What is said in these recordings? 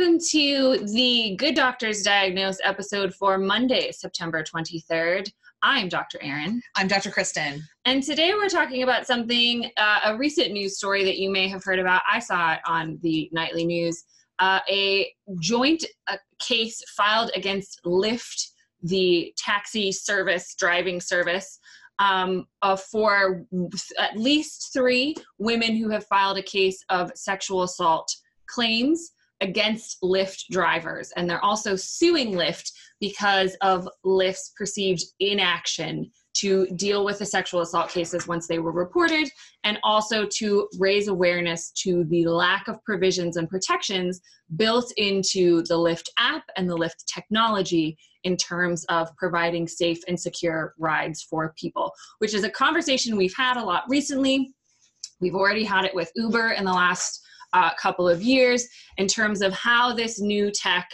welcome to the Good Doctors Diagnose episode for Monday, September 23rd. I'm Dr. Erin. I'm Dr. Kristen. And today we're talking about something, a recent news story that you may have heard about. I saw it on the nightly news. A joint case filed against Lyft, the taxi service, driving service, for at least 3 women who have filed a case of sexual assault claims against Lyft drivers. And they're also suing Lyft because of Lyft's perceived inaction to deal with the sexual assault cases once they were reported, and also to raise awareness to the lack of provisions and protections built into the Lyft app and the Lyft technology in terms of providing safe and secure rides for people, which is a conversation we've had a lot recently. We've already had it with Uber in the last couple of years in terms of how this new tech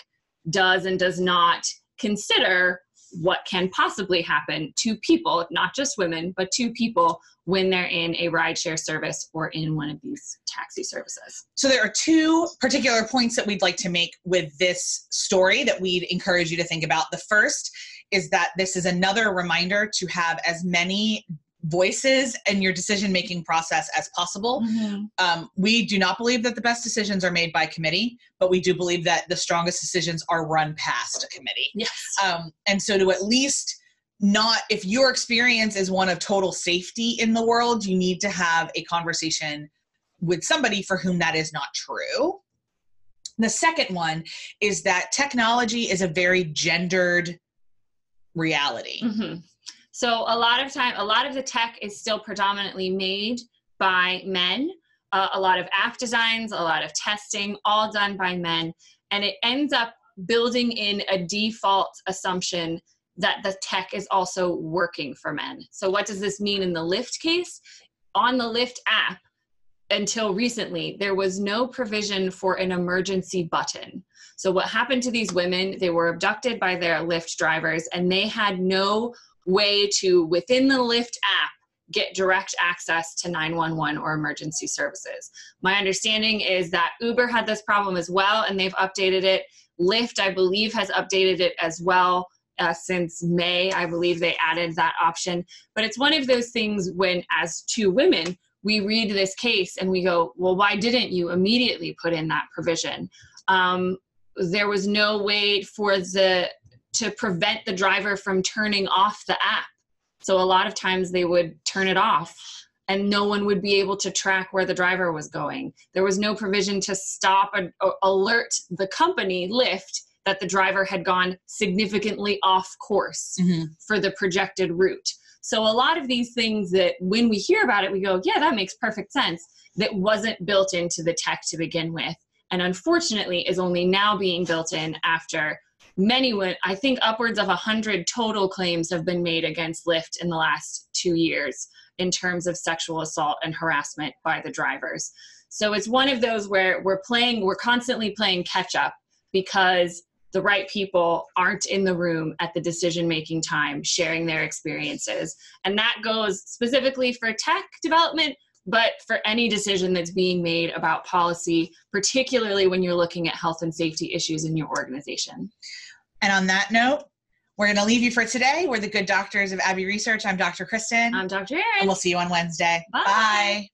does and does not consider what can possibly happen to people, not just women, but to people when they're in a rideshare service or in one of these taxi services. So there are 2 particular points that we'd like to make with this story that we'd encourage you to think about. The first is that this is another reminder to have as many voices in your decision-making process as possible. Mm-hmm. We do not believe that the best decisions are made by committee, but we do believe that the strongest decisions are run past a committee. Yes. And so to at least not, if your experience is one of total safety in the world, you need to have a conversation with somebody for whom that is not true. The second one is that technology is a very gendered reality. Mm-hmm. So a lot of the tech is still predominantly made by men. A lot of app designs, a lot of testing, all done by men. And it ends up building in a default assumption that the tech is also working for men. So what does this mean in the Lyft case? On the Lyft app, until recently, there was no provision for an emergency button. So what happened to these women, they were abducted by their Lyft drivers, and they had no way to, within the Lyft app, get direct access to 911 or emergency services. My understanding is that Uber had this problem as well, and they've updated it. Lyft, I believe, has updated it as well since May. I believe they added that option. But it's one of those things when, as 2 women, we read this case and we go, well, why didn't you immediately put in that provision? There was no way to prevent the driver from turning off the app. So a lot of times they would turn it off and no one would be able to track where the driver was going. There was no provision to stop and alert the company, Lyft, that the driver had gone significantly off course for the projected route. So a lot of these things that when we hear about it, we go, yeah, that makes perfect sense. That wasn't built into the tech to begin with. And unfortunately is only now being built in after I think upwards of 100 total claims have been made against Lyft in the last 2 years in terms of sexual assault and harassment by the drivers. So it's one of those where we're constantly playing catch up because the right people aren't in the room at the decision-making time sharing their experiences. And that goes specifically for tech development, but for any decision that's being made about policy, particularly when you're looking at health and safety issues in your organization. And on that note, we're going to leave you for today. We're the Good Doctors of Abbey Research. I'm Dr. Kristen. I'm Dr. Erin. And we'll see you on Wednesday. Bye. Bye.